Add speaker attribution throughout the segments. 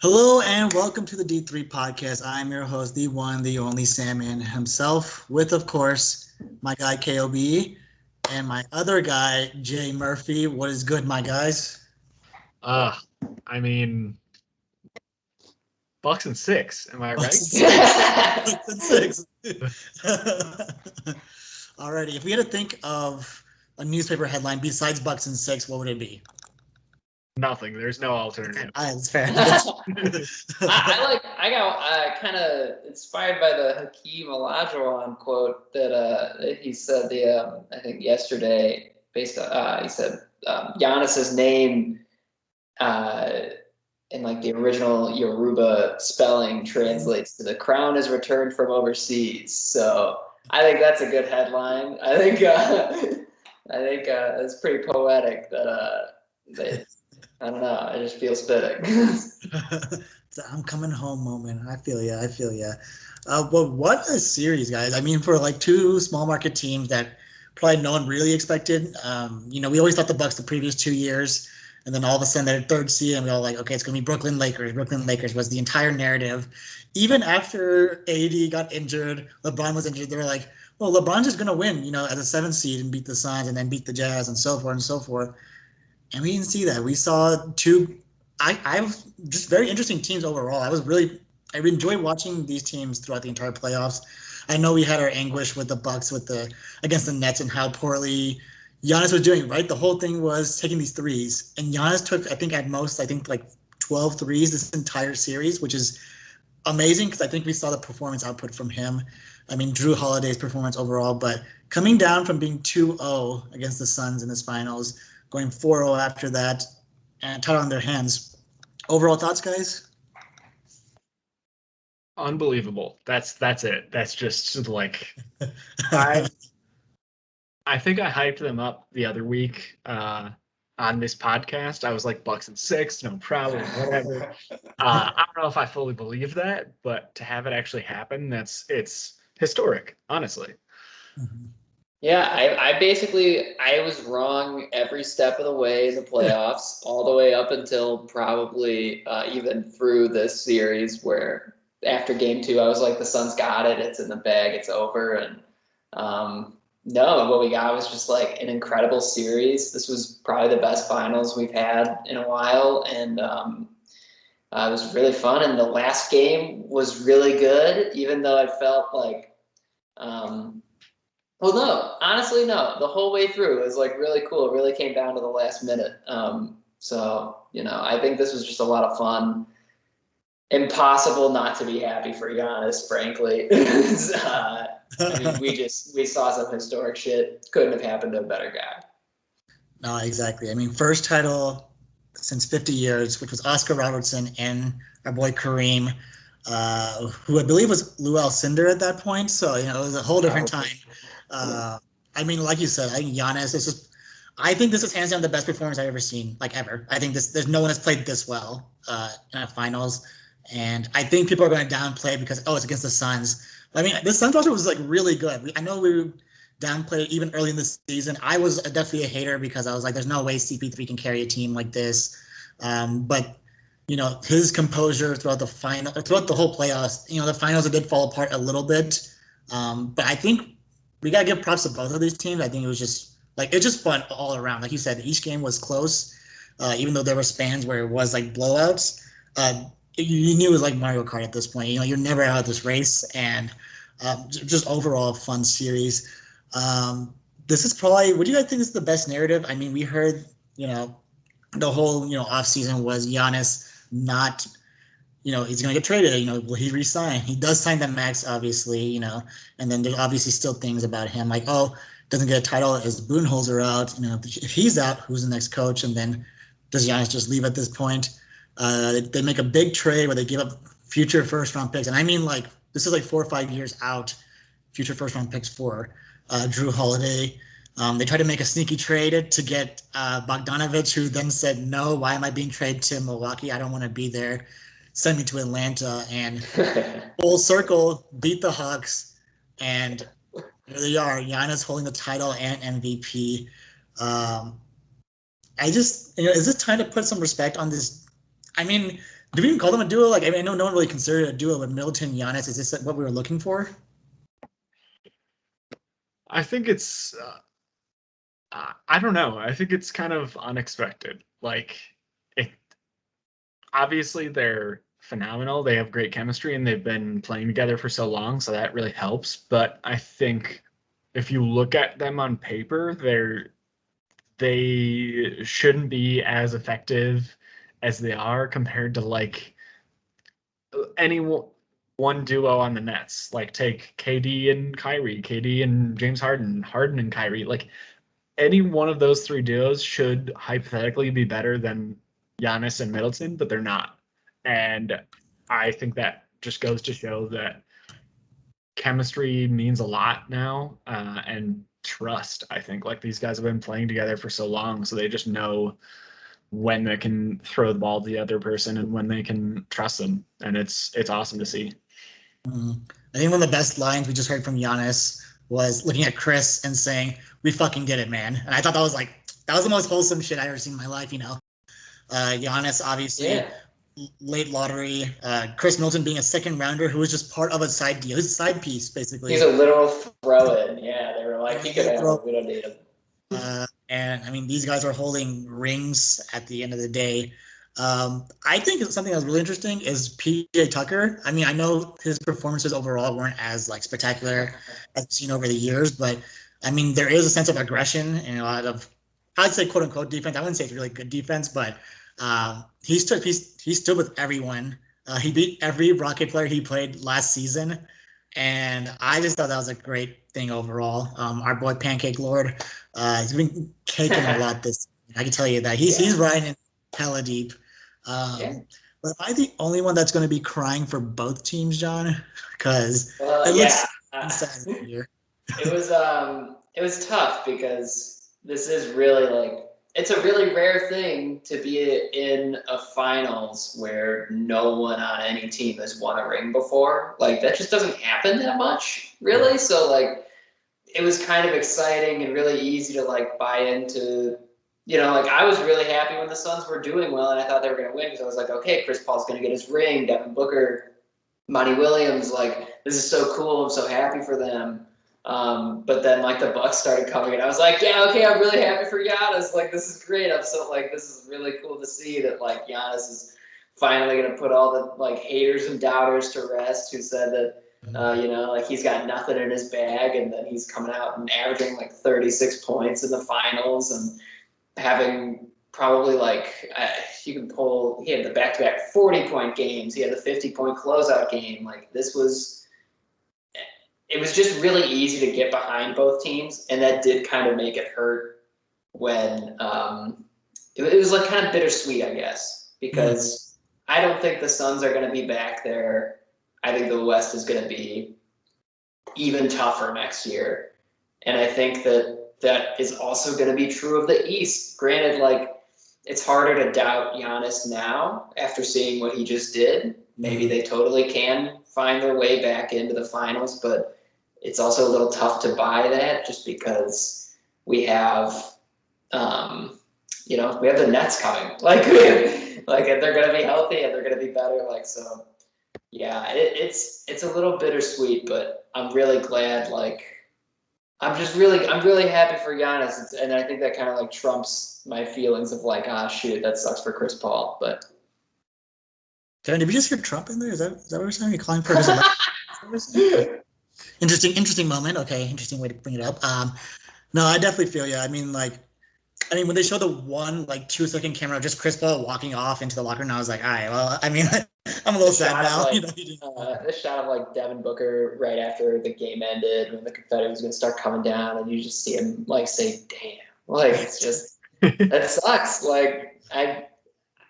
Speaker 1: Hello and welcome to the D3 podcast. I'm your host, the one, the only Sandman himself, with, of course, my guy KOB and my other guy, Jay Murphy. What is good, my guys?
Speaker 2: Uh, I mean, Bucks and 6. Am I
Speaker 1: Bucks
Speaker 2: right?
Speaker 1: and six. Bucks and six. Alrighty, if we had to think of a newspaper headline besides Bucks and 6, what would it be?
Speaker 2: Nothing. There's no alternative.
Speaker 1: That's fair.
Speaker 3: I got kind of inspired by the Hakeem Olajuwon quote that he said I think yesterday based on he said Giannis's name in like the original Yoruba spelling translates to the crown is returned from overseas. So I think that's a good headline. I think it's pretty poetic that I don't know. I just feel spitting.
Speaker 1: I'm coming home moment. I feel ya. But what a series, guys. I mean, for like two small market teams that probably no one really expected. We always thought the Bucks the previous 2 years, and then all of a sudden they're third seed, and we all like, okay, it's going to be Brooklyn Lakers. Brooklyn Lakers was the entire narrative. Even after AD got injured, LeBron was injured, they were like, well, LeBron's just going to win, as a 7th seed and beat the Suns and then beat the Jazz and so forth and so forth. And we didn't see that. We saw two just very interesting teams overall. I enjoyed watching these teams throughout the entire playoffs. I know we had our anguish with the Bucks against the Nets and how poorly Giannis was doing, right? The whole thing was taking these threes. And Giannis took, at most, like 12 threes this entire series, which is amazing because I think we saw the performance output from him. I mean, Drew Holiday's performance overall, but coming down from being 2-0 against the Suns in this finals, going 4-0 after that, and title on their hands. Overall thoughts, guys?
Speaker 2: Unbelievable. That's it. That's just like I think I hyped them up the other week on this podcast. I was like Bucks and 6, no problem, whatever. I don't know if I fully believe that, but to have it actually happen, it's historic, honestly.
Speaker 1: Mm-hmm.
Speaker 3: Yeah, I was wrong every step of the way in the playoffs, all the way up until probably even through this series where after game 2, I was like, the Suns got it. It's in the bag. It's over. And no, what we got was just like an incredible series. This was probably the best finals we've had in a while. And it was really fun. And the last game was really good, even though I felt like well, no, honestly, no. The whole way through it was like really cool. It really came down to the last minute. I think this was just a lot of fun. Impossible not to be happy for Giannis, frankly. We saw some historic shit. Couldn't have happened to a better guy.
Speaker 1: No, exactly. I mean, first title since 50 years, which was Oscar Robertson and our boy Kareem, who I believe was Lou Alcindor at that point. So, it was a whole different time. Like you said, I think Giannis, I think this is hands down the best performance I've ever seen, like ever. I think there's no one has played this well in a finals. And I think people are going to downplay because, it's against the Suns. I mean, the Suns roster was like really good. I know we downplayed even early in the season. I was definitely a hater because I was like, there's no way CP3 can carry a team like this. But his composure throughout the whole playoffs, the finals, it did fall apart a little bit. But I think we got to give props to both of these teams. I think it was just fun all around. Like you said, each game was close, even though there were spans where it was like blowouts. You knew it was like Mario Kart at this point. You're never out of this race, and just overall fun series. This is probably, what do you guys think is the best narrative? I mean, we heard, the whole, off season was Giannis not, he's going to get traded, will he resign? He does sign the max, obviously, and then there's obviously still things about him like, doesn't get a title, is Budenholzer out? If he's out, who's the next coach? And then does Giannis just leave at this point? They make a big trade where they give up future first-round picks. And I mean, like, this is like 4 or 5 years out, future first-round picks for Drew Holiday. They tried to make a sneaky trade to get Bogdanovich, who then said, no, why am I being traded to Milwaukee? I don't want to be there. Send me to Atlanta. And full circle, beat the Hawks. And here they are, Giannis holding the title and MVP. Is this time to put some respect on this? I mean, Do we even call them a duo? Like, I mean, I know no one really considered it a duo, but Middleton, Giannis, is this what we were looking for?
Speaker 2: I think it's I don't know. I think it's kind of unexpected. Like, it obviously they're phenomenal. They have great chemistry and they've been playing together for so long, so that really helps. But I think if you look at them on paper, they shouldn't be as effective as they are compared to like any one duo on the Nets. Like take KD and Kyrie, KD and James Harden, Harden and Kyrie. Like any one of those three duos should hypothetically be better than Giannis and Middleton, but they're not. And I think that just goes to show that chemistry means a lot now, and trust. I think like these guys have been playing together for so long, so they just know when they can throw the ball to the other person and when they can trust them, and it's awesome to see.
Speaker 1: I think one of the best lines we just heard from Giannis was looking at Chris and saying, "We fucking did it, man." And I thought that was the most wholesome shit I ever seen in my life. Giannis obviously late lottery. Chris Middleton being a second rounder who was just part of a side deal, his side piece basically.
Speaker 3: He's a literal throw-in. Yeah, they were like, he could have him. We don't need him.
Speaker 1: And I mean, these guys are holding rings at the end of the day. I think something that was really interesting is PJ Tucker. I mean, I know his performances overall weren't as like spectacular as we've seen over the years, but I mean, there is a sense of aggression and a lot of, I'd say quote unquote defense. I wouldn't say it's really good defense, but he stood with everyone. He beat every Rocket player he played last season. And I just thought that was a great thing overall. Our boy Pancake Lord, he's been caking a lot this. I can tell you that he's riding hella deep. But am I the only one that's going to be crying for both teams, John? Because it looks insane here.
Speaker 3: It was tough because this is really like it's a really rare thing to be in a finals where no one on any team has won a ring before. Like that just doesn't happen that much, really. So like it was kind of exciting and really easy to like buy into. Like I was really happy when the Suns were doing well and I thought they were going to win because I was like, okay, Chris Paul's going to get his ring, Devin Booker, Monty Williams, like this is so cool. I'm so happy for them. But then like the Bucks started coming and I was like, yeah, okay, I'm really happy for Giannis. Like this is great. I'm so like this is really cool to see that like Giannis is finally gonna put all the like haters and doubters to rest who said that like he's got nothing in his bag and then he's coming out and averaging like 36 points in the finals and having probably like you can pull he had the back-to-back 40-point games, he had the 50-point closeout game. Like it was just really easy to get behind both teams, and that did kind of make it hurt when it was like kind of bittersweet, I guess, because I don't think the Suns are going to be back there. I think the West is going to be even tougher next year, and I think that is also going to be true of the East. Granted, like it's harder to doubt Giannis now after seeing what he just did. Maybe they totally can find their way back into the finals, but it's also a little tough to buy that just because we have, we have the Nets coming. Like they're going to be healthy and they're going to be better. Like, so yeah, it's a little bittersweet, but I'm really glad. Like, I'm really happy for Giannis. And I think that kind of like trumps my feelings of like, shoot, that sucks for Chris Paul. But
Speaker 1: Darren, did we just hear Trump in there? Is that what we're saying? You're calling for his Interesting moment. Okay, interesting way to bring it up. No, I definitely feel you. I mean, when they show the 2-second camera of just Chris Paul walking off into the locker room, I was like, all right, well, I mean, I'm a little sad now.
Speaker 3: This shot of like Devin Booker right after the game ended when the confetti was going to start coming down, and you just see him like say, "Damn!" Like it's just that sucks. Like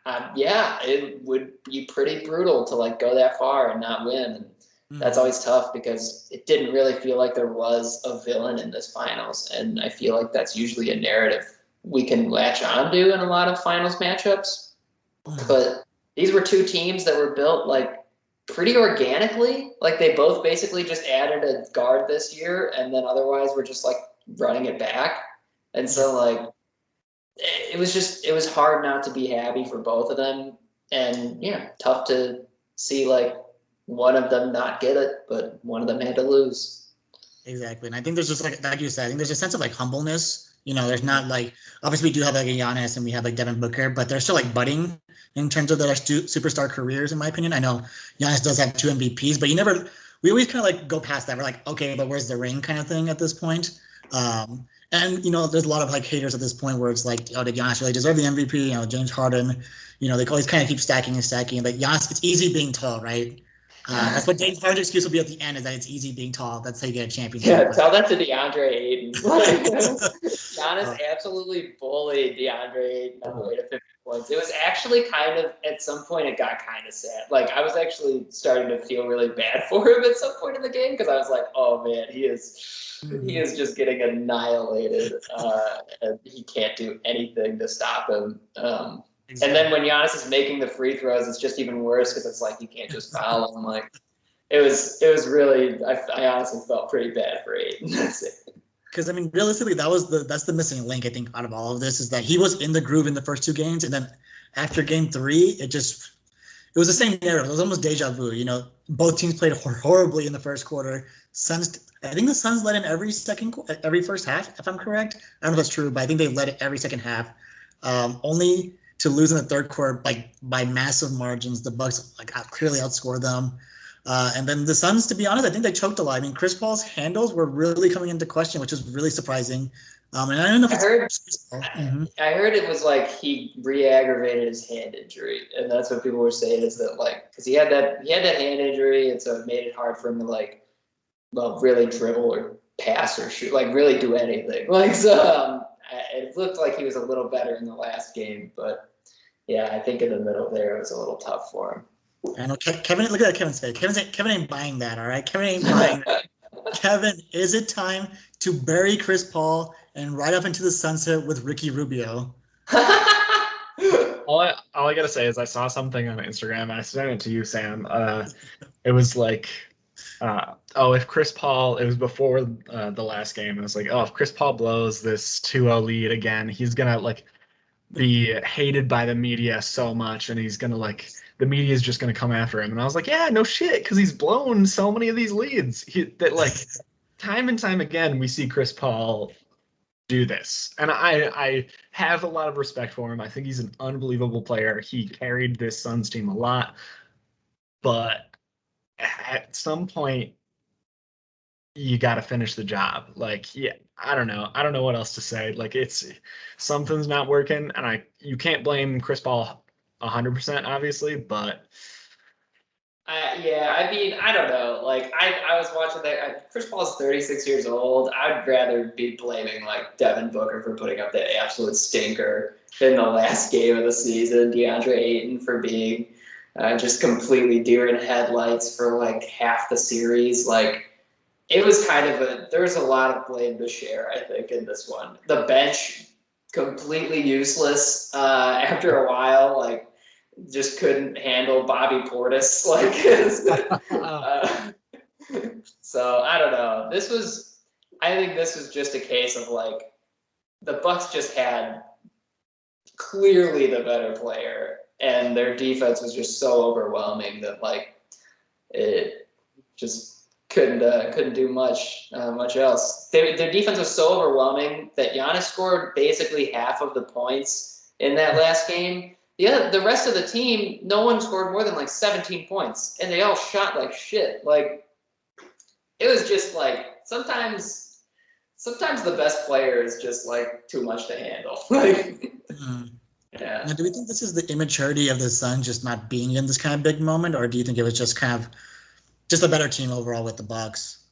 Speaker 3: it would be pretty brutal to like go that far and not win. That's always tough because it didn't really feel like there was a villain in this finals. And I feel like that's usually a narrative we can latch onto in a lot of finals matchups. But these were two teams that were built like pretty organically. Like they both basically just added a guard this year and then otherwise we're just like running it back. And so like it was hard not to be happy for both of them. And yeah, tough to see like one of them not get it, but one of them had to lose.
Speaker 1: Exactly. And I think there's just like you said, I think there's a sense of like humbleness. There's not like, obviously we do have like a Giannis and we have like Devin Booker, but they're still like budding in terms of their superstar careers, in my opinion. I know Giannis does have 2 MVPs, but we always kind of like go past that. We're like, okay, but where's the ring kind of thing at this point? And there's a lot of like haters at this point where it's like, oh, did Giannis really deserve the MVP? James Harden, they always kind of keep stacking and stacking. But Giannis, it's easy being tall, right? That's what James Harden's excuse will be at the end, is that it's easy being tall. That's how you get a championship.
Speaker 3: Yeah, tell that to DeAndre Ayton. Giannis absolutely bullied DeAndre Ayton on the way to 50 points. It was actually kind of, at some point, it got kind of sad. Like, I was actually starting to feel really bad for him at some point in the game because I was like, oh, man, he is just getting annihilated, and he can't do anything to stop him. Exactly. And then when Giannis is making the free throws, it's just even worse because it's like you can't just foul him. Like, it was really. I honestly felt pretty bad for Ayton. That's it.
Speaker 1: Because I mean, realistically, that's the missing link, I think, out of all of this, is that he was in the groove in the first 2 games, and then after game 3, it was the same narrative. It was almost deja vu. Both teams played horribly in the first quarter. I think the Suns led in every first half, if I'm correct. I don't know if that's true, but I think they led it every second half. Only to lose in the third quarter by massive margins. The Bucks clearly outscored them. And then the Suns, to be honest, I think they choked a lot. I mean, Chris Paul's handles were really coming into question, which is really surprising. And I don't know if
Speaker 3: I heard it was like he re-aggravated his hand injury, and that's what people were saying, is that because he had that hand injury, and so it made it hard for him to really dribble or pass or shoot, really do anything. It looked like he was a little better in the last game, but yeah, I think in the middle there it was a little tough for him.
Speaker 1: I know Kevin. Look at Kevin's face. Kevin ain't buying that. All right, Kevin ain't buying that. Kevin, is it time to bury Chris Paul and ride up into the sunset with Ricky Rubio?
Speaker 2: All I gotta say is I saw something on Instagram. I sent it to you, Sam. It was like, if Chris Paul, it was before the last game. It was like, if Chris Paul blows this 2-0 lead again, he's gonna be hated by the media so much, and he's gonna the media is just going to come after him. And I was like, yeah, no shit, because he's blown so many of these leads time and time again, we see Chris Paul do this. And I have a lot of respect for him. I think he's an unbelievable player. He carried this Suns team a lot. But at some point, you got to finish the job. I don't know. I don't know what else to say. Something's not working, and you can't blame Chris Paul 100%, obviously, but
Speaker 3: I don't know. I was watching that. Chris Paul's 36 years old. I'd rather be blaming Devin Booker for putting up that absolute stinker in the last game of the season. DeAndre Ayton for being just completely deer in headlights for half the series. It was there's a lot of blame to share, I think, in this one. The bench completely useless after a while. Just couldn't handle Bobby Portis. So I don't know. I think this was just a case of the Bucks just had clearly the better player, and their defense was just so overwhelming that it just couldn't do much else. Their defense was so overwhelming that Giannis scored basically half of the points in that last game. The rest of the team, no one scored more than 17 points, and they all shot like shit. It was just sometimes the best player is just too much to handle. Yeah.
Speaker 1: Now, do we think this is the immaturity of the Suns just not being in this kind of big moment, or do you think it was just kind of just a better team overall with the Bucks?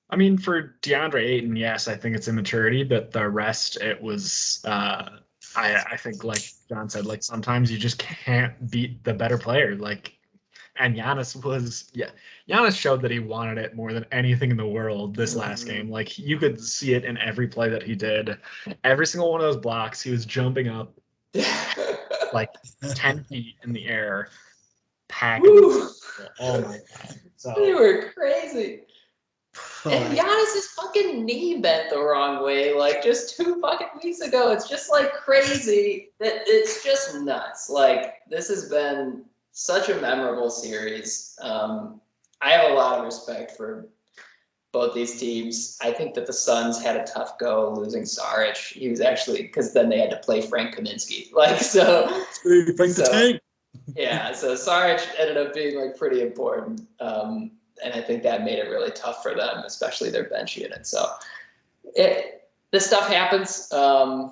Speaker 2: I mean, for DeAndre Ayton, yes, I think it's immaturity, but the rest, it was. I think, like John said, sometimes you just can't beat the better player. And Giannis showed that he wanted it more than anything in the world this last game. You could see it in every play that he did. Every single one of those blocks, he was jumping up 10 feet in the air, packing. Oh my God. So
Speaker 3: they were crazy. And Giannis's fucking knee bent the wrong way, like just 2 fucking weeks ago. It's just like crazy. That it's just nuts. Like this has been such a memorable series. I have a lot of respect for both these teams. I think that the Suns had a tough go losing Saric. He was actually, because then they had to play Frank Kaminsky. Like so.
Speaker 1: Frank the Tank.
Speaker 3: Yeah, so Saric ended up being like pretty important. And I think that made it really tough for them, especially their bench unit. So this stuff happens. I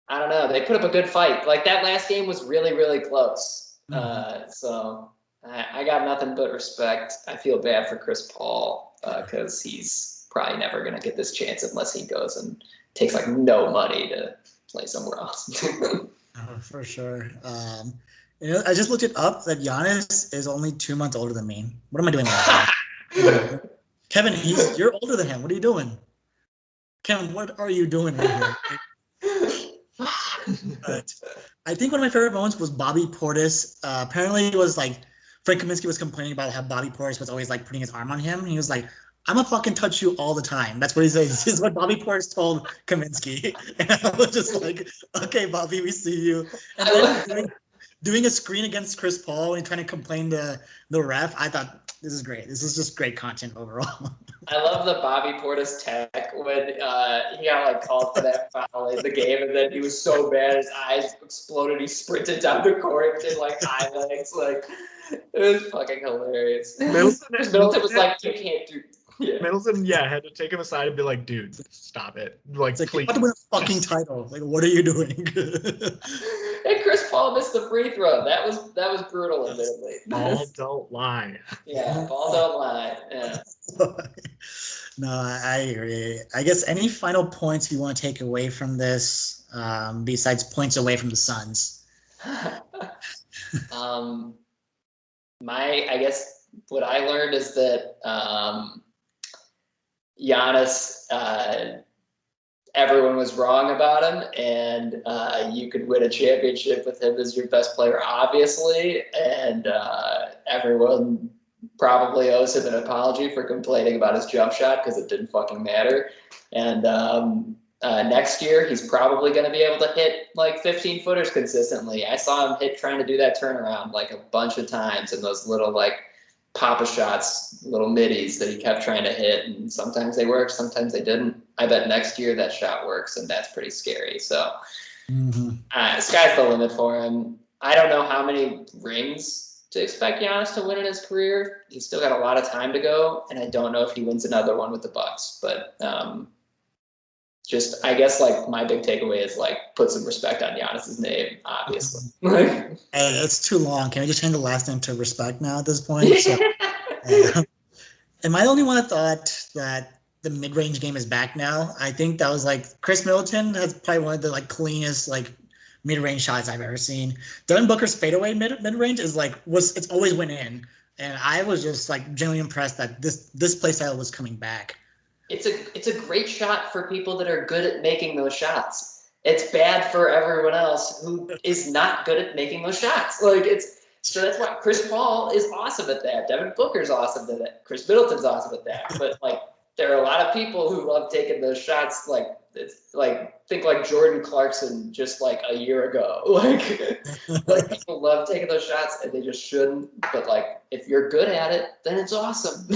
Speaker 3: don't know. They put up a good fight. Like that last game was really, really close. So I got nothing but respect. I feel bad for Chris Paul because he's probably never going to get this chance unless he goes and takes like no money to play somewhere else.
Speaker 1: For sure. I just looked it up that Giannis is only 2 months older than me. What am I doing? Kevin, you're older than him. What are you doing? Kevin, what are you doing right here? But I think one of my favorite moments was Bobby Portis. Apparently it was like Frank Kaminsky was complaining about how Bobby Portis was always like putting his arm on him. And he was like, I'm gonna fucking touch you all the time. That's what he says. This is what Bobby Portis told Kaminsky. And I was just like, okay, Bobby, we see you. And then doing a screen against Chris Paul and trying to complain to the ref, I thought this is great. This is just great content overall.
Speaker 3: I love the Bobby Portis tech when he got like called for that foul in the game, and then he was so bad his eyes exploded. He sprinted down the court in like high legs. Like it was fucking hilarious. Middleton was like, "You can't do." Yeah.
Speaker 2: Middleton, had to take him aside and be like, "Dude, stop it! Like,
Speaker 1: it's
Speaker 2: please."
Speaker 1: About to win a fucking title. Like, what are you doing?
Speaker 3: And Chris Paul missed the free throw. That was brutal, admittedly.
Speaker 2: Ball don't lie.
Speaker 3: Yeah, ball don't lie. Yeah.
Speaker 1: No, I agree. I guess any final points you want to take away from this, besides points away from the Suns?
Speaker 3: I guess what I learned is that Giannis, everyone was wrong about him, and you could win a championship with him as your best player, obviously, and everyone probably owes him an apology for complaining about his jump shot because it didn't fucking matter. And next year, he's probably going to be able to hit like 15-footers consistently. I saw him trying to do that turnaround like a bunch of times, and those little like Papa shots, little middies that he kept trying to hit, and sometimes they worked, sometimes they didn't. I bet next year that shot works, and that's pretty scary. So sky's the limit for him. I don't know how many rings to expect Giannis to win in his career. He's still got a lot of time to go, and I don't know if he wins another one with the Bucks. But just I guess like my big takeaway is like put some respect on Giannis's name, obviously.
Speaker 1: It's too long. Can we just change the last name to Respect now at this point? So, am I the only one that thought that the mid-range game is back now? I think that was like Chris Middleton has probably one of the like cleanest like mid-range shots I've ever seen. Devin Booker's fadeaway mid-range is like it's always went in, and I was just like genuinely impressed that this play style was coming back.
Speaker 3: It's a great shot for people that are good at making those shots. It's bad for everyone else who is not good at making those shots. So that's why Chris Paul is awesome at that. Devin Booker's awesome at that. Chris Middleton's awesome at that. But like there are a lot of people who love taking those shots. Like it's like think like Jordan Clarkson just like a year ago. Like people love taking those shots and they just shouldn't. But like if you're good at it, then it's awesome.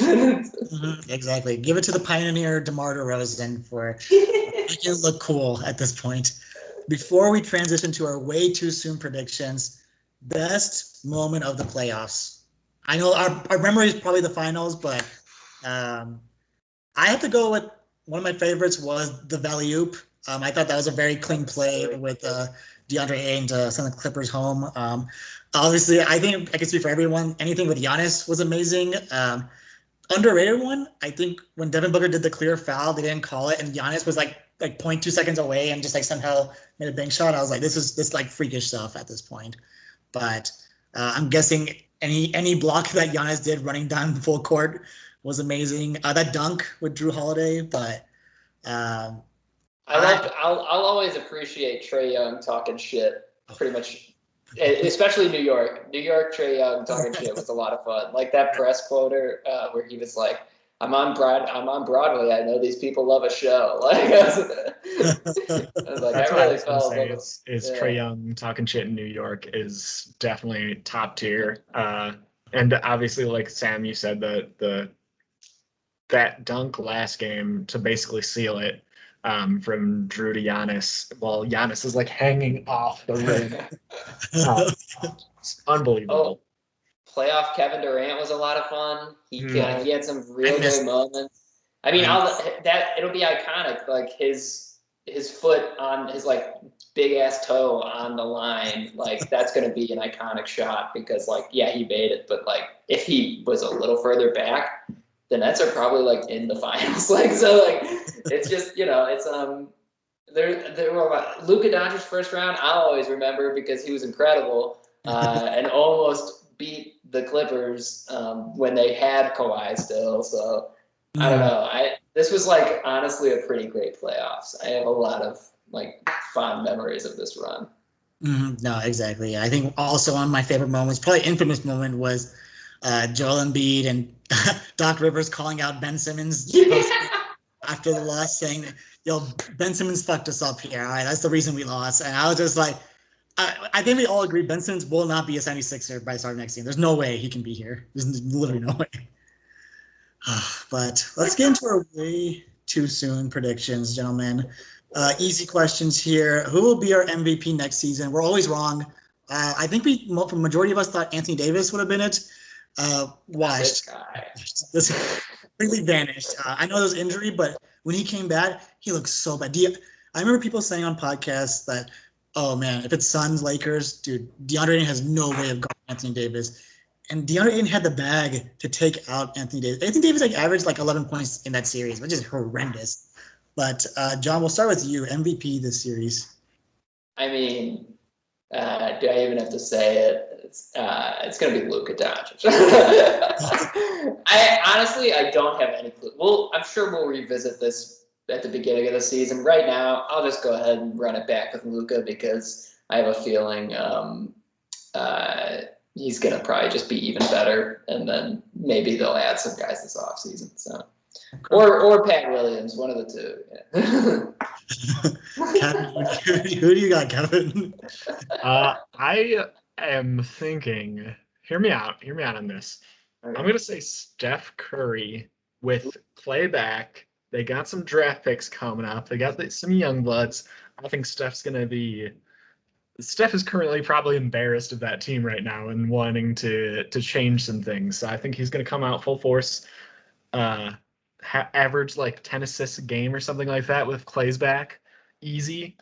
Speaker 1: Exactly. Give it to the pioneer DeMar DeRozan for making it look cool at this point. Before we transition to our way too soon predictions, best moment of the playoffs. I know our memory is probably the finals, but I have to go with one of my favorites was the Valley-oop. I thought that was a very clean play with DeAndre Ayton to send the Clippers home. Obviously, I think I can speak for everyone. Anything with Giannis was amazing. Underrated one, I think when Devin Booker did the clear foul, they didn't call it, and Giannis was like 0.2 seconds away and just like somehow made a bank shot. I was like, this is like freakish stuff at this point. But I'm guessing any block that Giannis did running down full court was amazing. That dunk with Drew Holiday, but
Speaker 3: I'll always appreciate Trae Young talking shit. Pretty much, especially New York. Trae Young talking shit was a lot of fun. Like that press quoter where he was like, I'm on Broadway. I know these people love a show. Like, I was like,
Speaker 2: That's
Speaker 3: I
Speaker 2: what I
Speaker 3: really
Speaker 2: was gonna
Speaker 3: felt
Speaker 2: say.
Speaker 3: like,
Speaker 2: Is
Speaker 3: yeah.
Speaker 2: Trae Young talking shit in New York is definitely top tier. And obviously, like Sam, you said that dunk last game to basically seal it from Drew to Giannis, while Giannis is like hanging off the rim. It's unbelievable.
Speaker 3: Oh, playoff Kevin Durant was a lot of fun. He had some real great moments. I mean, it'll be iconic. Like his foot on his like big ass toe on the line, like that's gonna be an iconic shot because like yeah he made it, but like if he was a little further back, the Nets are probably like in the finals. Like so like it's just it's there were Luka Doncic's first round. I'll always remember because he was incredible and almost beat the Clippers when they had Kawhi still. So I don't know. This was like honestly a pretty great playoffs. I have a lot of like fond memories of this run.
Speaker 1: No, exactly. I think also one of my favorite moments, probably infamous moment, was Joel Embiid and Doc Rivers calling out Ben Simmons after the loss, saying, "Yo, Ben Simmons fucked us up here. All right, that's the reason we lost." And I was just like, I think we all agree Ben Simmons will not be a 76er by the start of next season. There's no way he can be here. There's literally no way. But let's get into our way too soon predictions, gentlemen. Easy questions here. Who will be our MVP next season? We're always wrong. I think the majority of us thought Anthony Davis would have been it. Washed. This completely vanished. I know there was injury, but when he came back, he looked so bad. I remember people saying on podcasts that, oh man, if it's Suns, Lakers, dude, DeAndre Ayton has no way of guarding Anthony Davis. And DeAndre Ayton had the bag to take out Anthony Davis. Anthony Davis averaged like 11 points in that series, which is horrendous. But John, we'll start with you. MVP this series.
Speaker 3: I mean, do I even have to say it? It's going to be Luka Doncic. I don't have any clue. Well, I'm sure we'll revisit this at the beginning of the season. Right now, I'll just go ahead and run it back with Luka because I have a feeling he's going to probably just be even better, and then maybe they'll add some guys this offseason. So, or Pat Williams, one of the
Speaker 1: two. Kevin, who do you got, Kevin?
Speaker 2: I am thinking. Hear me out on this. Okay. I'm going to say Steph Curry with Clay back. They got some draft picks coming up. They got some young bloods. I think Steph is currently probably embarrassed of that team right now and wanting to change some things. So I think he's going to come out full force, average like 10 assists a game or something like that with Clay's back, easy,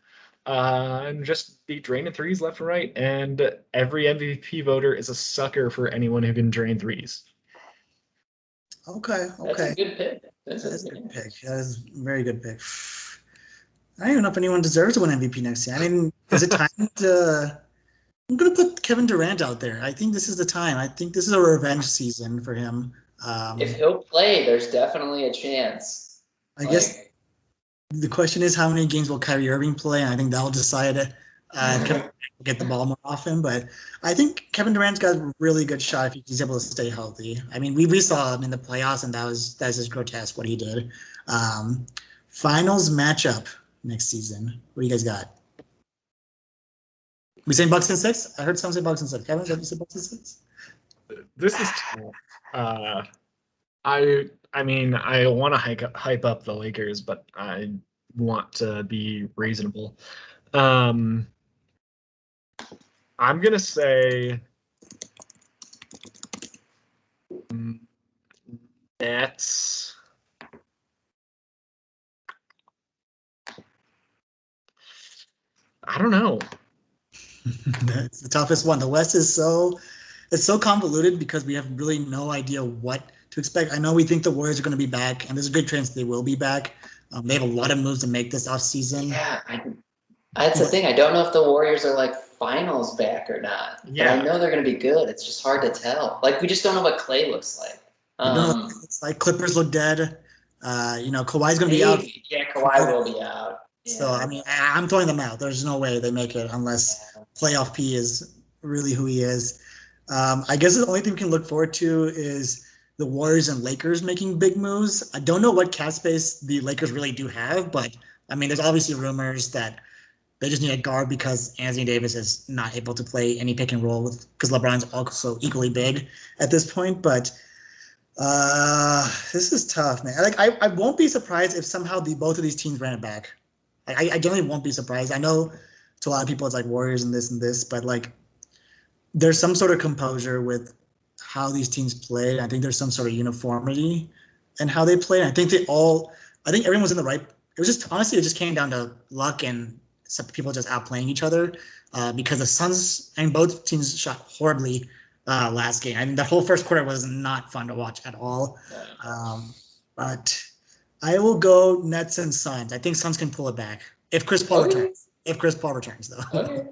Speaker 2: and just be draining threes left and right. And every MVP voter is a sucker for anyone who can drain threes.
Speaker 1: Okay.
Speaker 3: That's a good pick.
Speaker 1: That's a good pick. That is a very good pick. I don't even know if anyone deserves to win MVP next year. I mean, is it time to... I'm going to put Kevin Durant out there. I think this is the time. I think this is a revenge season for him.
Speaker 3: If he'll play, there's definitely a chance.
Speaker 1: I guess the question is how many games will Kyrie Irving play, and I think that'll decide Kevin will get the ball more often. But I think Kevin Durant's got a really good shot if he's able to stay healthy. I mean, we saw him in the playoffs, and that's just grotesque what he did. Finals matchup next season. What do you guys got? We saying Bucks and 6? I heard some say Bucks and 6. Kevin, did you say Bucks and 6?
Speaker 2: This is tough. I mean, I want to hype up the Lakers, but I want to be reasonable. I'm gonna say Nets. I don't know.
Speaker 1: It's the toughest one. The West is so convoluted because we have really no idea what to expect. I know we think the Warriors are going to be back, and there's a good chance they will be back. They have a lot of moves to make this offseason.
Speaker 3: Yeah, that's the thing. I don't know if the Warriors are like finals back or not. Yeah, but I know they're going to be good. It's just hard to tell. Like we just don't know what Clay looks like.
Speaker 1: It's like Clippers look dead. Kawhi's going to be out.
Speaker 3: Yeah, Kawhi will be out. Yeah.
Speaker 1: So, I mean, I'm throwing them out. There's no way they make it unless playoff P is really who he is. I guess the only thing we can look forward to is the Warriors and Lakers making big moves. I don't know what cap space the Lakers really do have, but I mean, there's obviously rumors that they just need a guard because Anthony Davis is not able to play any pick and roll with because LeBron's also equally big at this point. But this is tough, man. Like I won't be surprised if somehow both of these teams ran it back. I genuinely won't be surprised. I know to a lot of people it's like Warriors and this, but like there's some sort of composure with how these teams played. I think there's some sort of uniformity in how they played. I think everyone was in the right. It was just honestly, it just came down to luck and some people just outplaying each other because the Suns and both teams shot horribly last game. I mean, the whole first quarter was not fun to watch at all. But I will go Nets and Suns. I think Suns can pull it back if Chris Paul returns. If Chris Paul returns, though.
Speaker 3: Okay.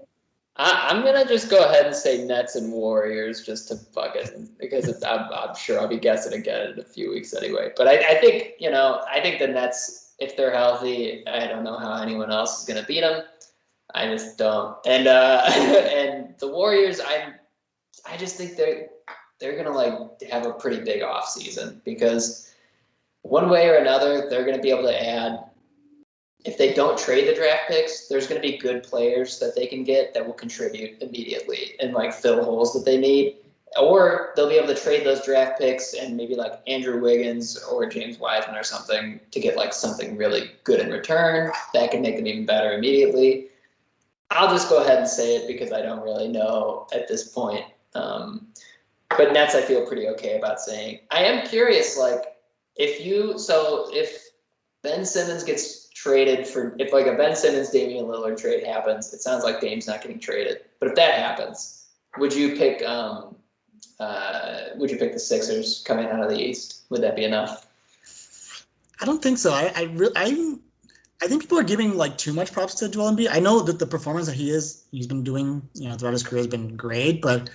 Speaker 3: I'm gonna just go ahead and say Nets and Warriors just to fuck it because I'm sure I'll be guessing again in a few weeks anyway. But I think I think the Nets, if they're healthy, I don't know how anyone else is gonna beat them. I just don't. And and the Warriors, I just think they're gonna like have a pretty big off season because one way or another they're gonna be able to add. If they don't trade the draft picks, there's going to be good players that they can get that will contribute immediately and like fill holes that they need. Or they'll be able to trade those draft picks and maybe like Andrew Wiggins or James Wiseman or something to get like something really good in return that can make them even better immediately. I'll just go ahead and say it because I don't really know at this point. But Nets I feel pretty okay about saying. I am curious, like if Ben Simmons gets traded if like a Ben Simmons, Damian Lillard trade happens, it sounds like Dame's not getting traded. But if that happens, would you pick the Sixers coming out of the East? Would that be enough?
Speaker 1: I don't think so. I think people are giving like too much props to Joel Embiid. I know that the performance that he's been doing, throughout his career has been great, but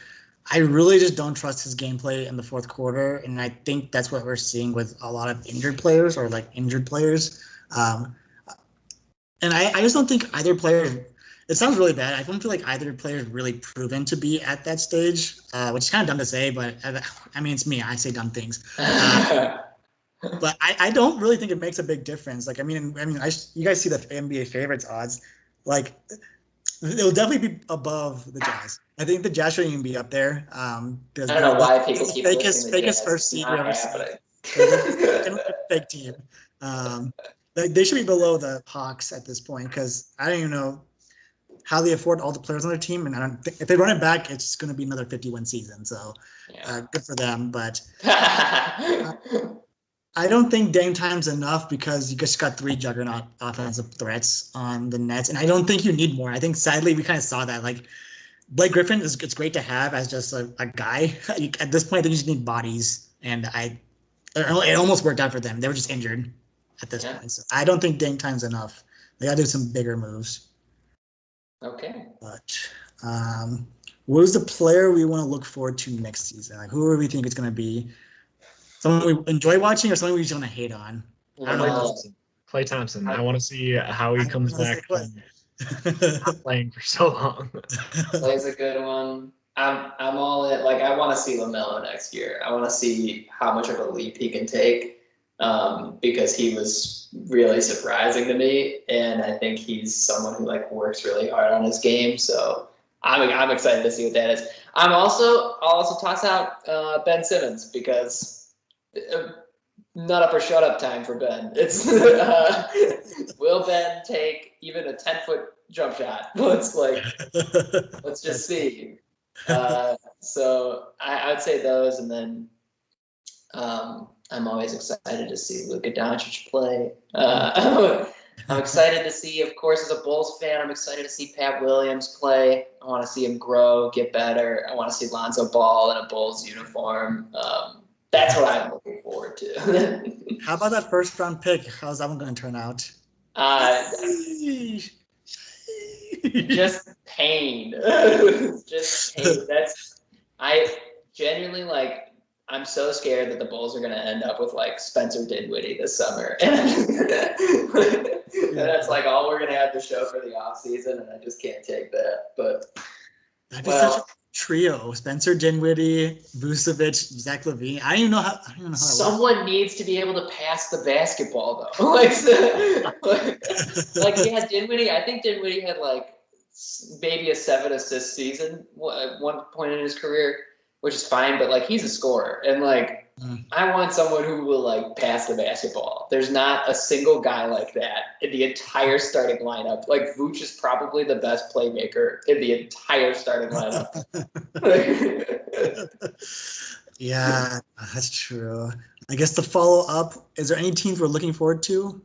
Speaker 1: I really just don't trust his gameplay in the fourth quarter, and I think that's what we're seeing with a lot of injured players. And I just don't think either player. It sounds really bad. I don't feel like either player is really proven to be at that stage, which is kind of dumb to say, but I mean, it's me. I say dumb things. But I don't really think it makes a big difference. Like, you guys see the NBA favorites odds. Like, it'll definitely be above the Jazz. I think the Jazz shouldn't even be up there.
Speaker 3: I don't know why people keep
Speaker 1: fakest first seed we ever seen. Fake team. They should be below the Hawks at this point because I don't even know how they afford all the players on their team, and I don't think if they run it back, it's going to be another 50-win season. So, good for them. But I don't think Dame time's enough because you just got 3 juggernaut offensive threats on the Nets, and I don't think you need more. I think sadly we kind of saw that. Like Blake Griffin it's great to have as just a guy. At this point, they just need bodies, and it almost worked out for them. They were just injured at this point. So I don't think Dame time's enough. They got to do some bigger moves.
Speaker 3: Okay.
Speaker 1: But who's the player we want to look forward to next season? Like, who do we think it's going to be? Someone we enjoy watching or someone we just want to hate on?
Speaker 2: I don't know. Klay Thompson. I want to see how he comes back from not playing for so long.
Speaker 3: Klay's a good one. I'm all in. Like, I want to see LaMelo next year. I want to see how much of a leap he can take. Because he was really surprising to me, and I think he's someone who like works really hard on his game. So I'm excited to see what that is. I'll also toss out Ben Simmons because nut up or shut up time for Ben. It's will Ben take even a 10-foot jump shot? Let's just see. So I would say those, and then. I'm always excited to see Luka Doncic play. I'm excited to see, of course, as a Bulls fan, I'm excited to see Pat Williams play. I want to see him grow, get better. I want to see Lonzo Ball in a Bulls uniform. That's what I'm looking forward to.
Speaker 1: How about that first-round pick? How's that one going to turn out?
Speaker 3: Just pain. Just pain. I genuinely like. I'm so scared that the Bulls are going to end up with like Spencer Dinwiddie this summer. And that's like all we're going to have to show for the offseason, and I just can't take that. But
Speaker 1: That'd be such a trio: Spencer Dinwiddie, Vucevic, Zach LaVine. I don't even know how. I don't even know how.
Speaker 3: Someone needs to be able to pass the basketball though. Yeah, Dinwiddie. I think Dinwiddie had like maybe a 7 assist season at one point in his career, which is fine. But like he's a scorer, and like I want someone who will like pass the basketball. There's not a single guy like that in the entire starting lineup. Like Vooch is probably the best playmaker in the entire starting lineup.
Speaker 1: Yeah, that's true. I guess the follow up, is there any teams we're looking forward to?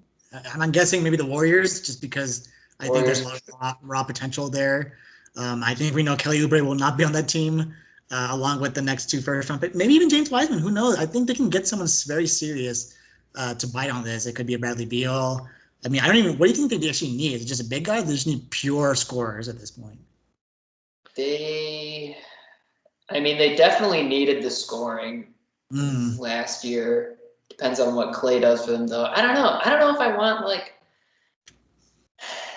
Speaker 1: I'm guessing maybe the Warriors, just because I think there's a lot of raw potential there. I think we know Kelly Oubre will not be on that team, along with the next 2 first round picks. Maybe even James Wiseman. Who knows? I think they can get someone very serious to bite on this. It could be a Bradley Beal. I mean, I don't even. What do you think they actually need? Is it just a big guy? They just need pure scorers at this point.
Speaker 3: They definitely needed the scoring last year. Depends on what Clay does for them, though. I don't know. I don't know if I want like.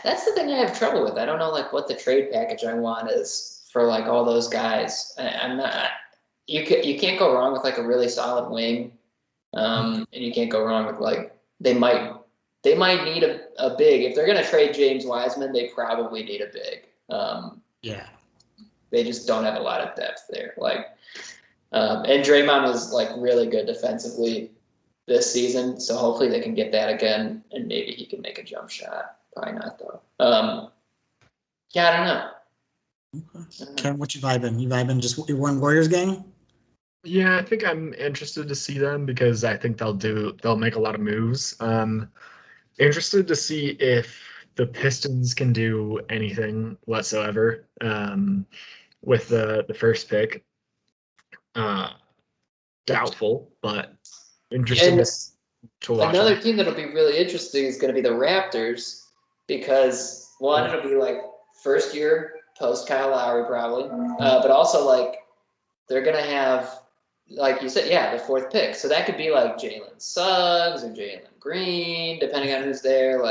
Speaker 3: That's the thing I have trouble with. I don't know like what the trade package I want is for like all those guys. I'm not. You can't go wrong with like a really solid wing, and you can't go wrong with like they might need a big. If they're gonna trade James Wiseman, they probably need a big.
Speaker 1: Yeah.
Speaker 3: They just don't have a lot of depth there. And Draymond was like really good defensively this season, so hopefully they can get that again, and maybe he can make a jump shot. Probably not though. Yeah, I don't know.
Speaker 1: Okay. Kevin, what you vibing? You vibing just your one Warriors gang?
Speaker 2: Yeah, I think I'm interested to see them because I think they'll make a lot of moves. Interested to see if the Pistons can do anything whatsoever with the first pick. Doubtful, but interested to watch.
Speaker 3: Another team that'll be really interesting is going to be the Raptors because one, it'll be like first year post Kyle Lowry probably, but also like they're going to have, like you said, the 4th pick. So that could be like Jalen Suggs or Jalen Green, depending on who's there.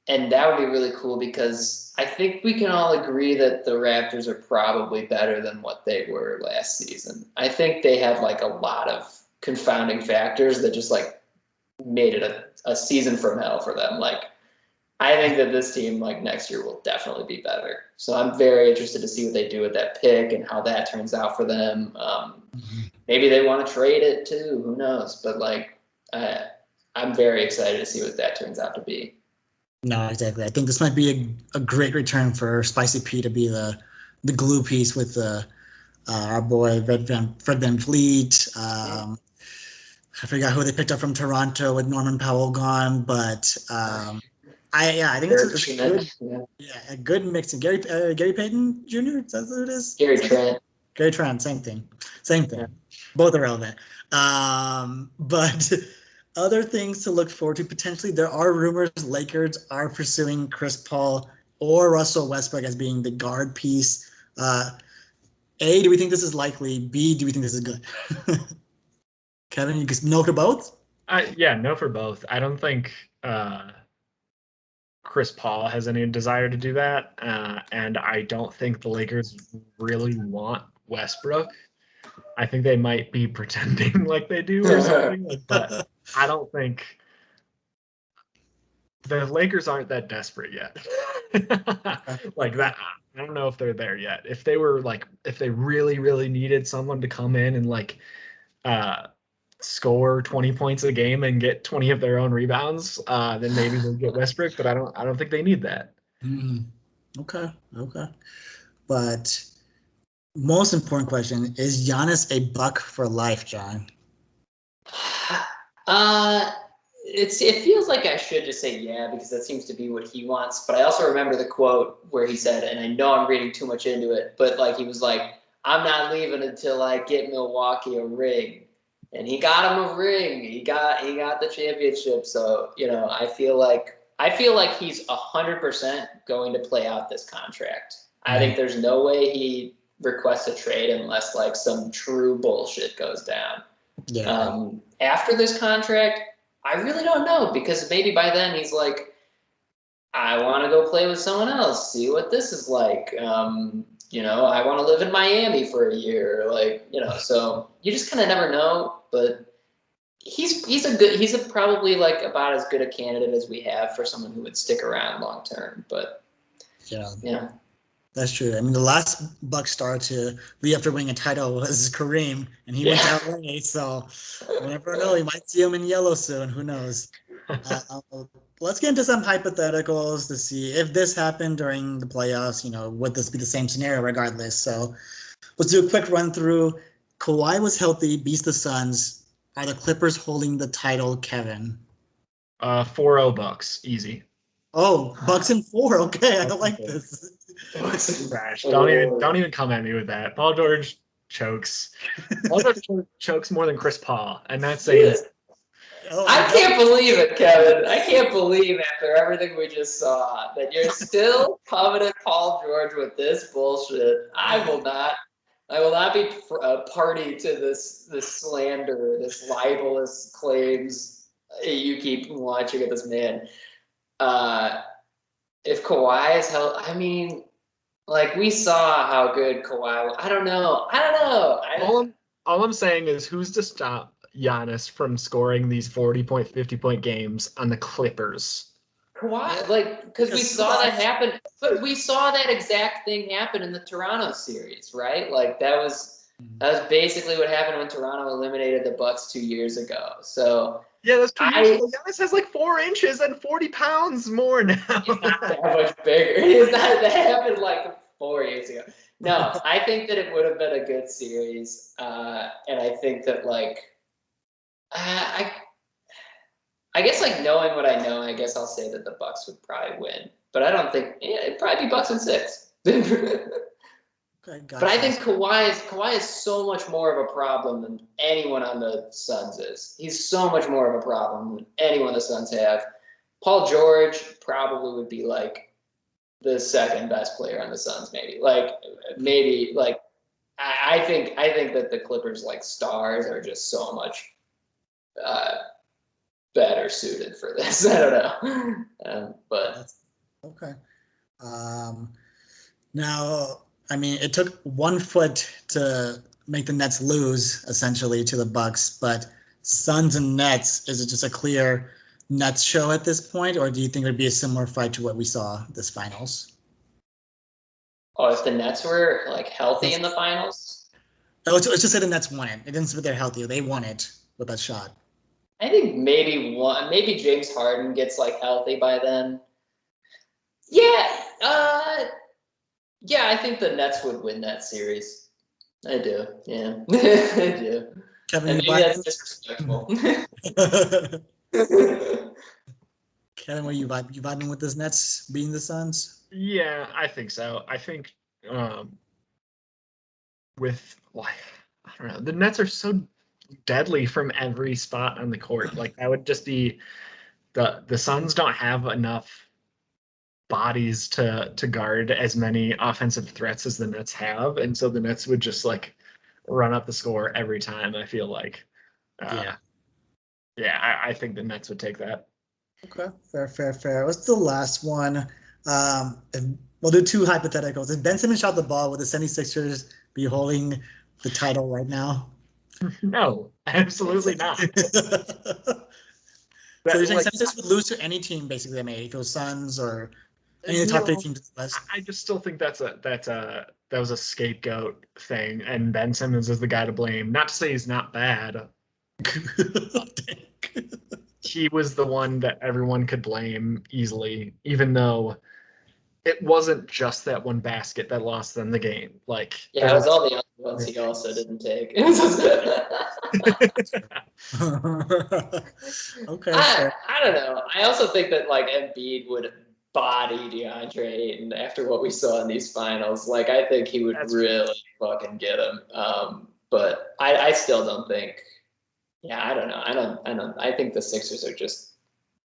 Speaker 3: And that would be really cool because I think we can all agree that the Raptors are probably better than what they were last season. I think they have like a lot of confounding factors that just like made it a season from hell for them. Like, I think that this team like next year will definitely be better. So I'm very interested to see what they do with that pick and how that turns out for them. Maybe they want to trade it too. Who knows? But like, I'm very excited to see what that turns out to be.
Speaker 1: No, exactly. I think this might be a great return for Spicy P to be the glue piece with our boy Fred VanVleet. I forgot who they picked up from Toronto with Norman Powell gone, but I think it's a good mix. And Gary Payton Jr. Is that what it is?
Speaker 3: Gary Trent.
Speaker 1: Gary Trent, same thing. Yeah. Both are relevant. But other things to look forward to potentially, there are rumors Lakers are pursuing Chris Paul or Russell Westbrook as being the guard piece. A, do we think this is likely? B, do we think this is good? Kevin, you can no for both?
Speaker 2: No for both. I don't think Chris Paul has any desire to do that, and I don't think the Lakers really want Westbrook. I think they might be pretending like they do or something, but I don't think the Lakers aren't that desperate yet. Like that, I don't know if they're there yet. If they were like, if they really, really needed someone to come in and like score 20 points a game and get 20 of their own rebounds, then maybe they'll get Westbrook. But I don't think they need that.
Speaker 1: Okay. But most important question, is Giannis a buck for life, John?
Speaker 3: It feels like I should just say because that seems to be what he wants. But I also remember the quote where he said, and I know I'm reading too much into it, but like he was like, "I'm not leaving until I get Milwaukee a ring," and he got him a ring. He got the championship. So I feel like he's 100% going to play out this contract. I think there's no way he requests a trade unless like some true bullshit goes down. After this contract, I really don't know, because maybe by then he's like, I want to go play with someone else, see what this is like. I want to live in Miami for a year, so you just kind of never know. But he's probably like about as good a candidate as we have for someone who would stick around long term. But
Speaker 1: yeah. That's true. I mean, the last Buck star to leave after winning a title was Kareem, and he went to LA. So we'll never know. You might see him in yellow soon. Who knows? Let's get into some hypotheticals to see if this happened during the playoffs. Would this be the same scenario regardless? So let's do a quick run through. Kawhi was healthy, beats the Suns. Are the Clippers holding the title, Kevin?
Speaker 2: 4-0 Bucks, easy.
Speaker 1: Oh, Bucks in 4. Okay, I don't like this.
Speaker 2: Trash. Don't even come at me with that. Paul George chokes. Paul George chokes more than Chris Paul, and that's saying.
Speaker 3: I can't believe it, Kevin. I can't believe after everything we just saw that you're still coveting Paul George with this bullshit. I will not be a party to this slander, this libelous claims you keep launching at this man. If Kawhi is held, I mean, we saw how good Kawhi was. I don't know.
Speaker 2: All I'm saying is, who's to stop Giannis from scoring these 40-point, 50-point games on the Clippers?
Speaker 3: Kawhi, because we saw that happen. But we saw that exact thing happen in the Toronto series, right? That was basically what happened when Toronto eliminated the Bucks 2 years ago. So.
Speaker 2: Yeah, that's 2 years ago. Giannis has 4 inches and 40 pounds more now.
Speaker 3: He's not that much bigger. That happened 4 years ago. No, I think that it would have been a good series. And I think that I guess knowing what I know, I guess I'll say that the Bucks would probably win. But I don't think it'd probably be Bucks in 6.
Speaker 1: Okay, gotcha.
Speaker 3: But I think Kawhi is so much more of a problem than anyone on the Suns is. He's so much more of a problem than anyone the Suns have. Paul George probably would be the second best player on the Suns, maybe. I think that the Clippers stars are just so much better suited for this. I don't know, but
Speaker 1: okay. Now. I mean, it took 1 foot to make the Nets lose, essentially, to the Bucks. But Suns and Nets, is it just a clear Nets show at this point, or do you think it would be a similar fight to what we saw this finals?
Speaker 3: Oh, if the Nets were healthy in the finals?
Speaker 1: Oh, let's just say the Nets won it. It didn't say they're healthy. They won it with that shot.
Speaker 3: I think maybe James Harden gets healthy by then. Yeah, I think the Nets would win that series. I do. Yeah, I do.
Speaker 1: Kevin,
Speaker 3: and maybe that's disrespectful.
Speaker 1: Kevin, were you vibing with this Nets beating the Suns?
Speaker 2: Yeah, I think so. I think I don't know. The Nets are so deadly from every spot on the court. That would just be the Suns don't have enough bodies to guard as many offensive threats as the Nets have, and so the Nets would just run up the score every time. I feel I think the Nets would take that.
Speaker 1: Okay, fair. What's the last one? We'll do 2 hypotheticals. If Ben Simmons shot the ball, would the 76ers be holding the title right now?
Speaker 2: No, absolutely not.
Speaker 1: So you're saying 76ers would lose to any team basically that made it, if it was Suns or any of the top 3 teams in the West?
Speaker 2: I just still think that was a scapegoat thing, and Ben Simmons is the guy to blame. Not to say he's not bad. He was the one that everyone could blame easily, even though it wasn't just that one basket that lost them the game.
Speaker 3: It was all the other ones he also didn't take.
Speaker 1: Okay.
Speaker 3: I don't know. I also think that Embiid would body DeAndre Ayton after what we saw in these finals. I think he would really fucking get him. But I still don't think. Yeah, I don't know. I think the Sixers are just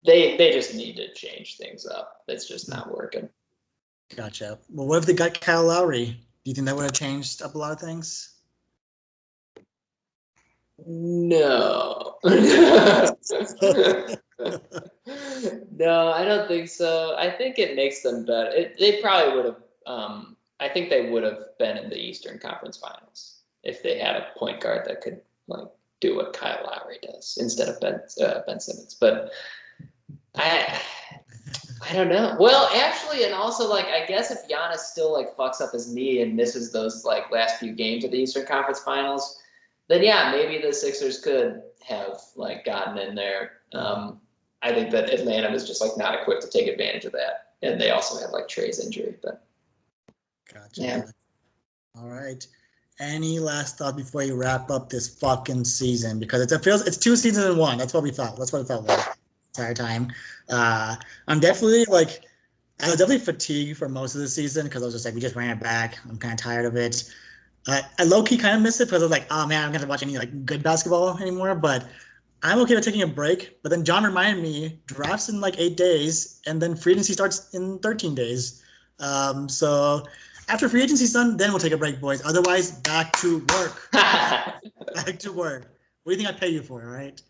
Speaker 3: they just need to change things up. It's just not working.
Speaker 1: Gotcha. Well, what if they got Kyle Lowry? Do you think that would have changed up a lot of things?
Speaker 3: No. No, I don't think so. I think it makes them better. They probably would have I think they would have been in the Eastern Conference Finals if they had a point guard that could like do what Kyle Lowry does instead of Ben Simmons. But I don't know. Well, actually, and also like I guess if Giannis still like fucks up his knee and misses those like last few games of the Eastern Conference Finals, then yeah, maybe the Sixers could have like gotten in there. I think that Atlanta was just like not equipped to take advantage of that, and they also had like Trey's injury. But
Speaker 1: Gotcha.
Speaker 3: yeah.
Speaker 1: All right. Any last thought before you wrap up this fucking season? Because it's 2 seasons in one. That's what we felt. That's what it felt like the entire time. I'm definitely like I was definitely fatigued for most of the season because I was just like we just ran it back. I'm kind of tired of it. I low key kind of miss it because I was like, oh man, I'm gonna watch any like good basketball anymore. But I'm okay with taking a break. But then John reminded me drafts in like 8 days, and then free agency starts in 13 days. So after free agency's done, then we'll take a break, boys. Otherwise, back to work. Back to work. What do you think I pay you for, all right?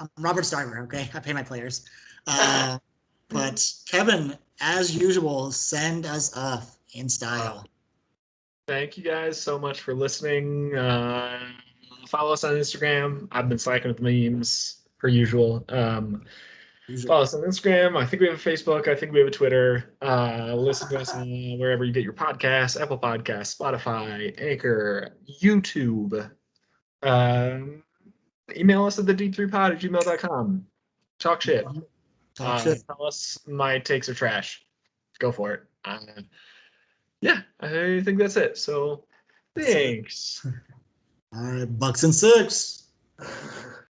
Speaker 1: I'm Robert Starver, okay? I pay my players. But Kevin, as usual, send us off in style.
Speaker 2: Thank you guys so much for listening. Follow us on Instagram. I've been slacking with memes per usual. Follow us on Instagram. I think we have a Facebook. I think we have a Twitter. Listen to us wherever you get your podcasts, Apple Podcasts, Spotify, Anchor, YouTube. Email us at the deep3pod@gmail.com. Talk shit.
Speaker 1: Talk shit.
Speaker 2: Tell us my takes are trash. Go for it. Yeah, I think that's it. So thanks.
Speaker 1: All right, Bucks and 6.